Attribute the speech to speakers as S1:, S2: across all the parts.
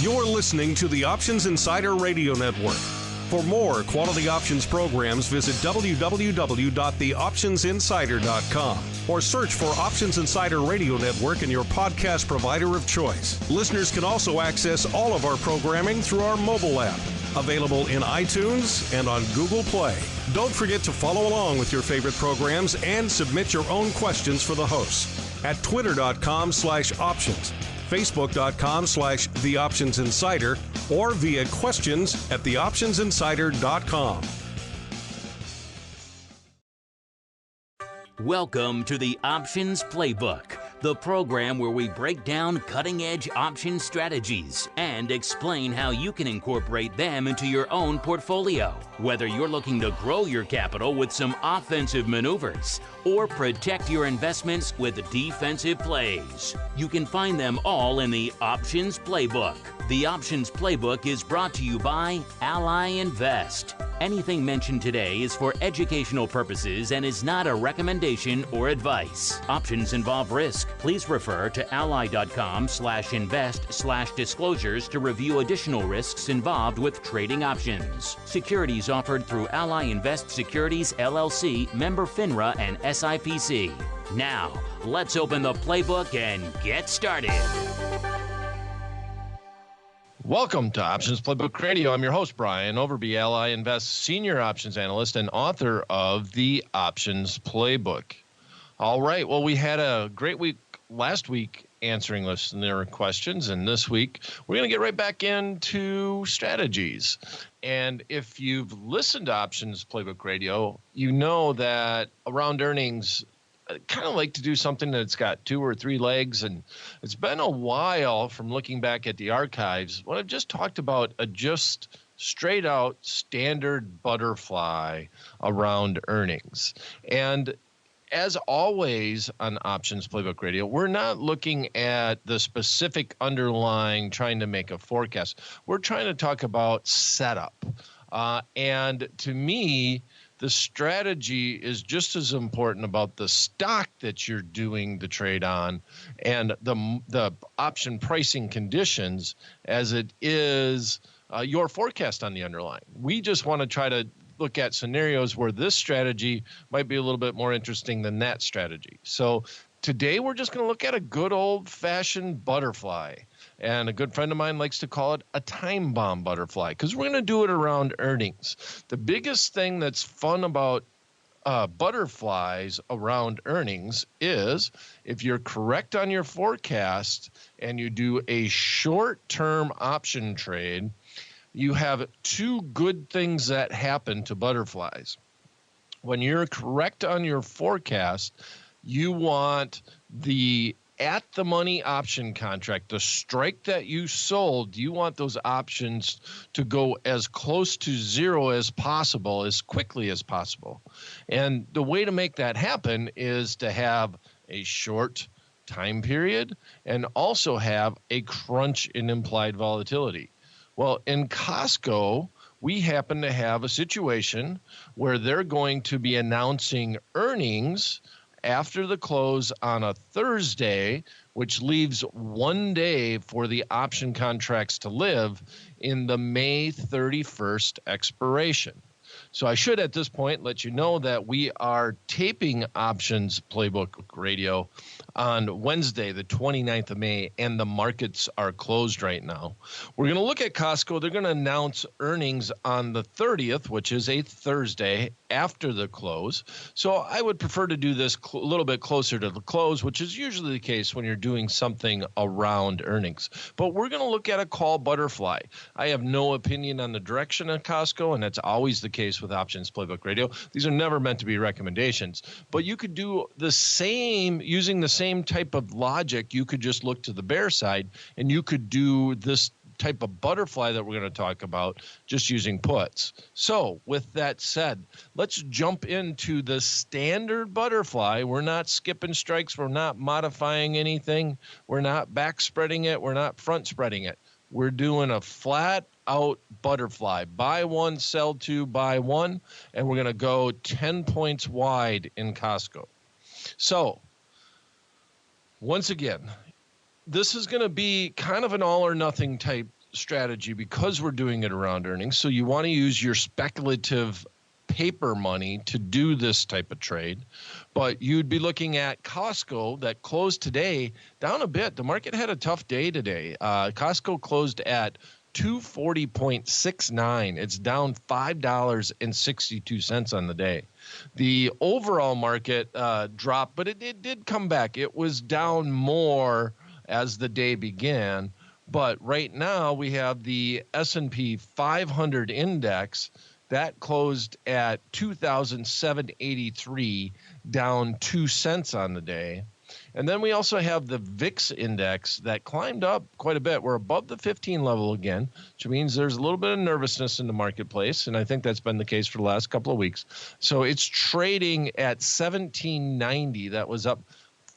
S1: You're listening to the Options Insider Radio Network. For more quality options programs, visit www.theoptionsinsider.com or search for Options Insider Radio Network in your podcast provider of choice. Listeners can also access all of our programming through our mobile app, available in iTunes and on Google Play. Don't forget to follow along with your favorite programs and submit your own questions for the hosts at twitter.com/options, facebook.com/theoptionsinsider, or via questions at theoptionsinsider.com.
S2: Welcome to the Options Playbook, the program where we break down cutting-edge option strategies and explain how you can incorporate them into your own portfolio. Whether you're looking to grow your capital with some offensive maneuvers or protect your investments with defensive plays, you can find them all in the Options Playbook. The Options Playbook is brought to you by Ally Invest. Anything mentioned today is for educational purposes and is not a recommendation or advice. Options involve risk. Please refer to ally.com/invest/disclosures to review additional risks involved with trading options. Securities offered through Ally Invest Securities LLC, member FINRA and SIPC. Now, let's open the playbook and get started.
S3: Welcome to Options Playbook Radio. I'm your host, Brian Overby, Ally Invest Senior Options Analyst and author of the Options Playbook. All right. Well, we had a great week last week answering listener questions, and this week we're going to get right back into strategies. And if you've listened to Options Playbook Radio, you know that around earnings, I kind of like to do something that's got 2 or 3 legs, and it's been a while from looking back at the archives. What I've just talked about, a just straight out standard butterfly around earnings. And as always on Options Playbook Radio, we're not looking at the specific underlying trying to make a forecast. We're trying to talk about setup. And to me, the strategy is just as important about the stock that you're doing the trade on and the option pricing conditions as it is your forecast on the underlying. We just want to try to look at scenarios where this strategy might be a little bit more interesting than that strategy. So today we're just going to look at a good old-fashioned butterfly. And a good friend of mine likes to call it a time bomb butterfly because we're going to do it around earnings. The biggest thing that's fun about butterflies around earnings is if you're correct on your forecast and you do a short-term option trade, you have 2 good things that happen to butterflies. When you're correct on your forecast, you want the at-the-money option contract, the strike that you sold, you want those options to go as close to zero as possible, as quickly as possible. And the way to make that happen is to have a short time period and also have a crunch in implied volatility. Well, in Costco, we happen to have a situation where they're going to be announcing earnings after the close on a Thursday, which leaves 1 day for the option contracts to live in the May 31st expiration. So I should at this point let you know that we are taping Options Playbook Radio on Wednesday, the 29th of May, and the markets are closed right now. We're going to look at Costco. They're going to announce earnings on the 30th, which is a Thursday after the close. So I would prefer to do this a little bit closer to the close, which is usually the case when you're doing something around earnings. But we're going to look at a call butterfly. I have no opinion on the direction of Costco, and that's always the case with Options Playbook Radio. These are never meant to be recommendations, but you could do the same using the same type of logic. You could just look to the bear side and you could do this type of butterfly that we're going to talk about just using puts. So with that said, let's jump into the standard butterfly. We're not skipping strikes. We're not modifying anything. We're not back spreading it. We're not front spreading it. We're doing a flat out butterfly. Buy 1, sell 2, buy 1. And we're going to go 10 points wide in Costco. So once again, this is going to be kind of an all or nothing type strategy because we're doing it around earnings. So you want to use your speculative paper money to do this type of trade. But you'd be looking at Costco that closed today down a bit. The market had a tough day today. Costco closed at 240.69. It's down $5.62 on the day. The overall market dropped, but it did come back. It was down more as the day began. But right now we have the S&P 500 index that closed at 2,783, down 2 cents on the day. And then we also have the VIX index that climbed up quite a bit. We're above the 15 level again, which means there's a little bit of nervousness in the marketplace. And I think that's been the case for the last couple of weeks. So it's trading at 1790. That was up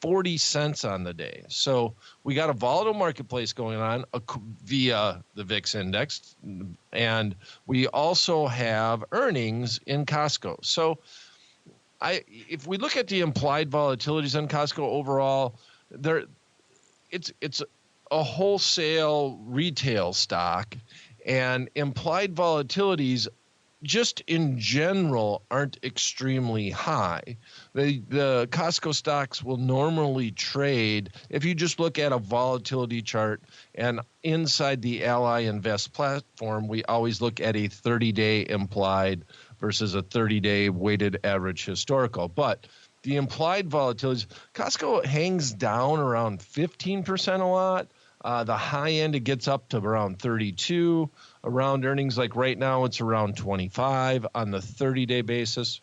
S3: 40 cents on the day. So we got a volatile marketplace going on via the VIX index. And we also have earnings in Costco. So if we look at the implied volatilities on Costco overall, it's a wholesale retail stock, and implied volatilities just in general aren't extremely high. The Costco stocks will normally trade, if you just look at a volatility chart, and inside the Ally Invest platform, we always look at a 30-day implied versus a 30-day weighted average historical. But the implied volatilities, Costco hangs down around 15% a lot. The high end, it gets up to around 32. Around earnings, like right now, it's around 25 on the 30-day basis.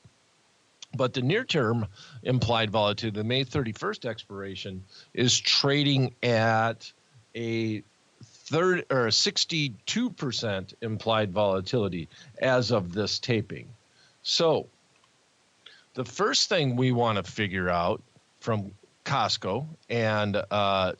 S3: But the near-term implied volatility, the May 31st expiration, is trading at a 62% implied volatility as of this taping. So the first thing we want to figure out from Costco and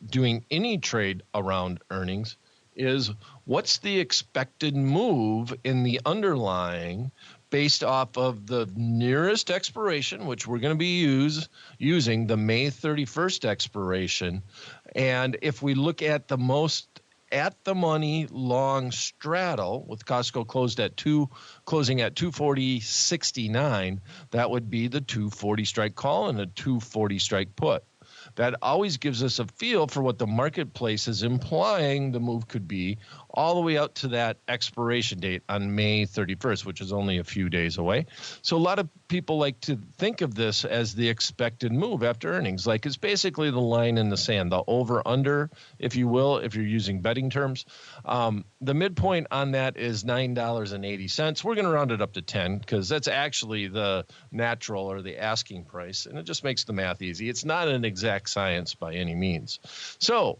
S3: doing any trade around earnings is what's the expected move in the underlying based off of the nearest expiration, which we're going to be using the May 31st expiration. And if we look at the most at the money long straddle, with Costco closing at 240.69, that would be the 240 strike call and a 240 strike put. That always gives us a feel for what the marketplace is implying the move could be all the way out to that expiration date on May 31st, which is only a few days away. So a lot of people like to think of this as the expected move after earnings. Like it's basically the line in the sand, the over-under, if you will, if you're using betting terms. The midpoint on that is $9.80. We're going to round it up to 10 because that's actually the natural or the asking price, and it just makes the math easy. It's not an exact science by any means. So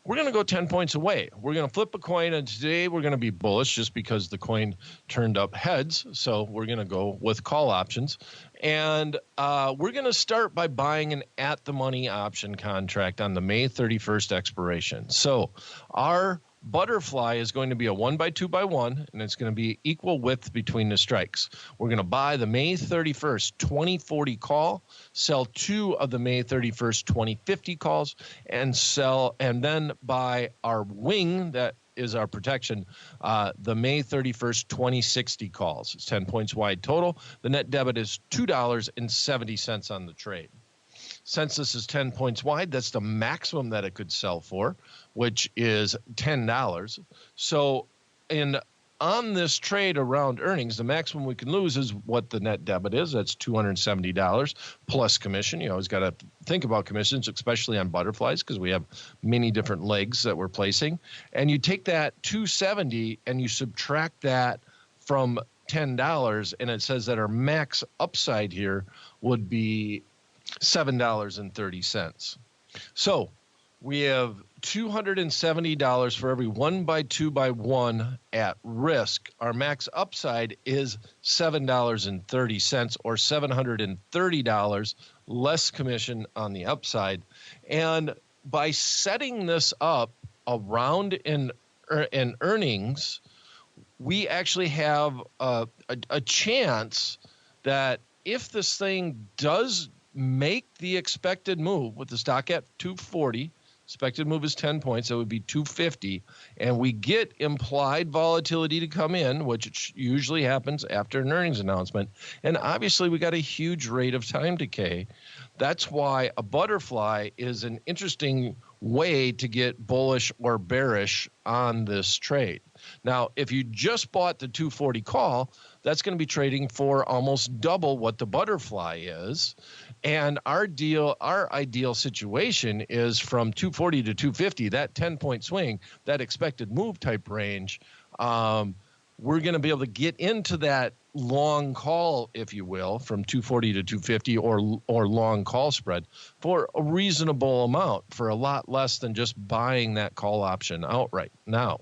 S3: we're going to go 10 points away. We're going to flip a coin, and today we're going to be bullish just because the coin turned up heads. So we're going to go with call options. And we're going to start by buying an at-the-money option contract on the May 31st expiration. So our butterfly is going to be a 1x2x1, and it's going to be equal width between the strikes. We're going to buy the May 31st 2040 call, sell 2 of the May 31st 2050 calls, and then buy our wing that is our protection, the May 31st 2060 calls. It's 10 points wide total. The net debit is $2.70 on the trade. Since this is 10 points wide, that's the maximum that it could sell for, which is $10. So on this trade around earnings, the maximum we can lose is what the net debit is. That's $270 plus commission. You always got to think about commissions, especially on butterflies, because we have many different legs that we're placing. And you take that $270 and you subtract that from $10, and it says that our max upside here would be $7.30. So we have $270 for every 1x2x1 at risk. Our max upside is $7.30 or $730 less commission on the upside. And by setting this up around in earnings, we actually have a chance that if this thing does make the expected move with the stock at 240, Expected move is 10 points. That would be 250. And we get implied volatility to come in, which usually happens after an earnings announcement. And obviously, we got a huge rate of time decay. That's why a butterfly is an interesting way to get bullish or bearish on this trade. Now, if you just bought the 240 call, that's going to be trading for almost double what the butterfly is. And our ideal situation is from 240 to 250, that 10-point swing, that expected move type range. We're going to be able to get into that long call, if you will, from 240 to 250 or long call spread for a reasonable amount, for a lot less than just buying that call option outright. Now,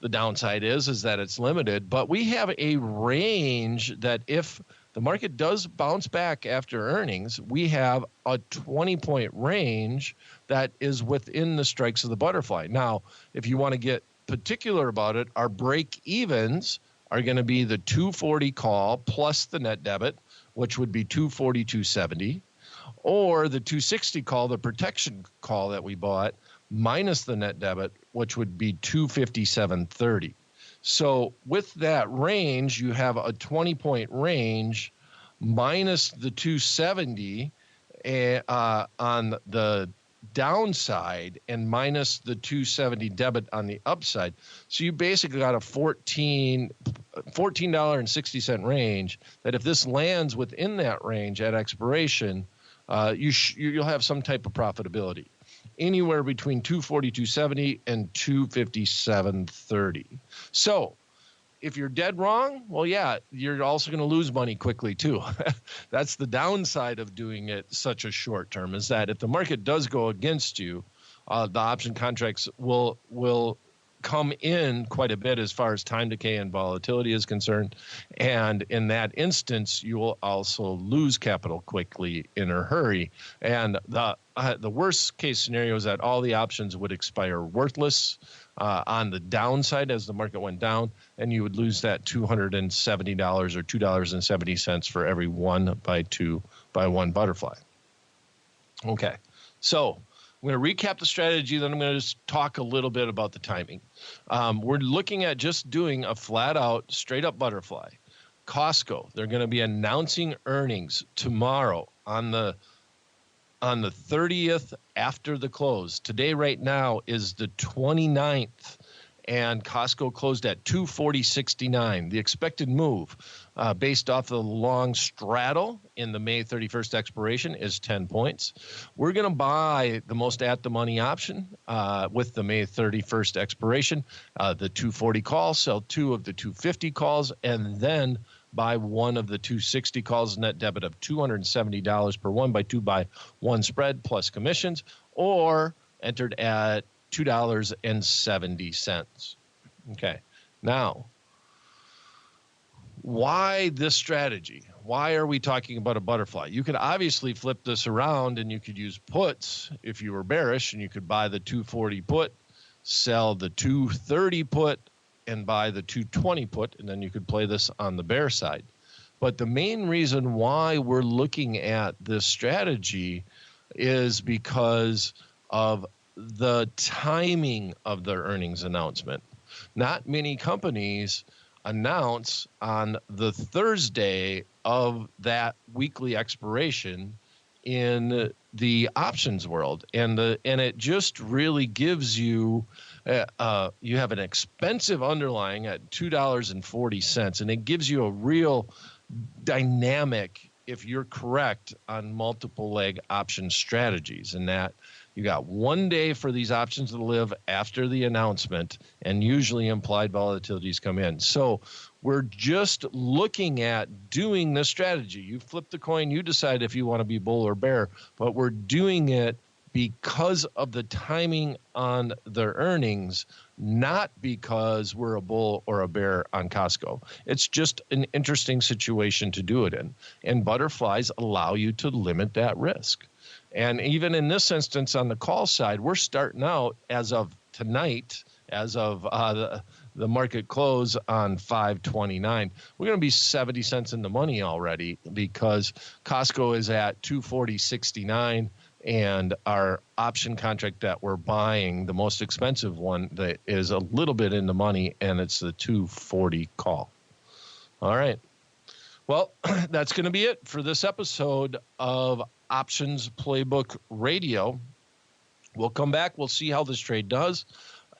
S3: the downside is that it's limited, but we have a range that if the market does bounce back after earnings, we have a 20-point range that is within the strikes of the butterfly. Now, if you want to get particular about it, our break evens are going to be the 240 call plus the net debit, which would be 240.270, or the 260 call, the protection call that we bought, minus the net debit, which would be 257.30. So with that range, you have a 20-point range minus the 270 on the downside and minus the 270 debit on the upside. So you basically got a $14.60 range that if this lands within that range at expiration, you'll have some type of profitability. Anywhere between 240.270 and 257.30. So if you're dead wrong, well, yeah, you're also going to lose money quickly too. That's the downside of doing it such a short term, is that if the market does go against you, the option contracts will come in quite a bit as far as time decay and volatility is concerned. And in that instance, you will also lose capital quickly in a hurry. And the worst case scenario is that all the options would expire worthless on the downside as the market went down, and you would lose that $270 or $2.70 for every 1 by 2 by 1 butterfly. Okay, so I'm going to recap the strategy, then I'm going to just talk a little bit about the timing. We're looking at just doing a flat-out, straight-up butterfly. Costco, they're going to be announcing earnings tomorrow on the 30th after the close. Today, right now, is the 29th, and Costco closed at 240.69. The expected move, based off the long straddle in the May 31st expiration, is 10 points. We're going to buy the most at-the-money option with the May 31st expiration, the 240 call, sell 2 of the 250 calls, and then buy 1 of the 260 calls, net debit of $270 per 1 by 2 by 1 spread plus commissions, or entered at $2.70. Okay. Now, why this strategy? Why are we talking about a butterfly? You could obviously flip this around and you could use puts if you were bearish, and you could buy the 240 put, sell the 230 put, and buy the 220 put, and then you could play this on the bear side. But the main reason why we're looking at this strategy is because of the timing of their earnings announcement. Not many companies announce on the Thursday of that weekly expiration in the options world, and it just really gives you you have an expensive underlying at $2.40, and it gives you a real dynamic if you're correct on multiple leg option strategies, and that you got 1 day for these options to live after the announcement, and usually implied volatilities come in. So we're just looking at doing this strategy. You flip the coin, you decide if you want to be bull or bear, but we're doing it because of the timing on their earnings, not because we're a bull or a bear on Costco. It's just an interesting situation to do it in. And butterflies allow you to limit that risk. And even in this instance on the call side, we're starting out as of tonight, as of the market close on 5/29. We're going to be 70 cents in the money already because Costco is at 240.69. And our option contract that we're buying, the most expensive one, that is a little bit in the money, and it's the 240 call. All right. Well, that's going to be it for this episode of Options Playbook Radio. We'll come back. We'll see how this trade does.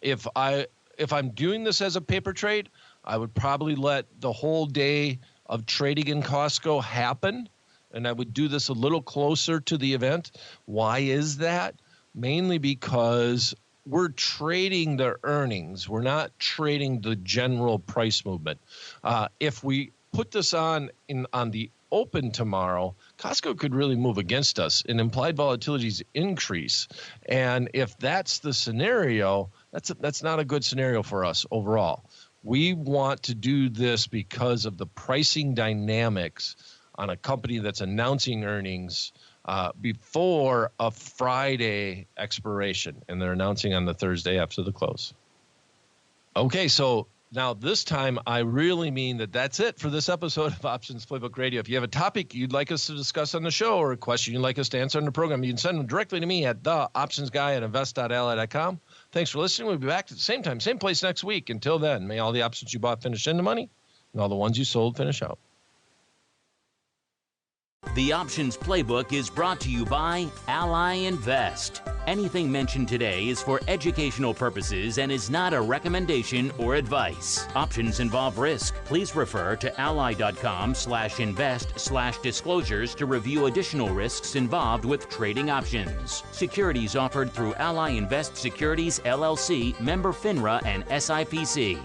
S3: If I'm doing this as a paper trade, I would probably let the whole day of trading in Costco happen, and I would do this a little closer to the event. Why is that? Mainly because we're trading the earnings. We're not trading the general price movement. If we put this on the open tomorrow, Costco could really move against us and implied volatilities increase. And if that's the scenario, that's not a good scenario for us overall. We want to do this because of the pricing dynamics on a company that's announcing earnings before a Friday expiration, and they're announcing on the Thursday after the close. Okay, so now this time I really mean that's it for this episode of Options Playbook Radio. If you have a topic you'd like us to discuss on the show or a question you'd like us to answer on the program, you can send them directly to me at theoptionsguy@invest.ally.com. Thanks for listening. We'll be back at the same time, same place next week. Until then, may all the options you bought finish in the money and all the ones you sold finish out.
S2: The Options Playbook is brought to you by Ally Invest. Anything mentioned today is for educational purposes and is not a recommendation or advice. Options involve risk. Please refer to ally.com/invest/disclosures to review additional risks involved with trading options. Securities offered through Ally Invest Securities, LLC, member FINRA and SIPC.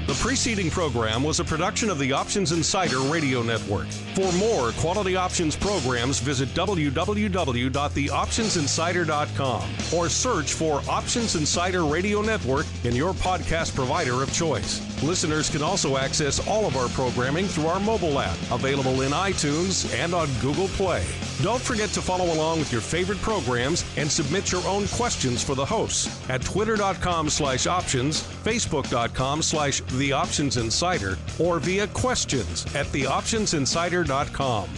S1: The preceding program was a production of the Options Insider Radio Network. For more quality options programs, visit www.theoptionsinsider.com or search for Options Insider Radio Network in your podcast provider of choice. Listeners can also access all of our programming through our mobile app, available in iTunes and on Google Play. Don't forget to follow along with your favorite programs and submit your own questions for the hosts at twitter.com/options, facebook.com/theoptionsinsider, or via questions at theoptionsinsider.com.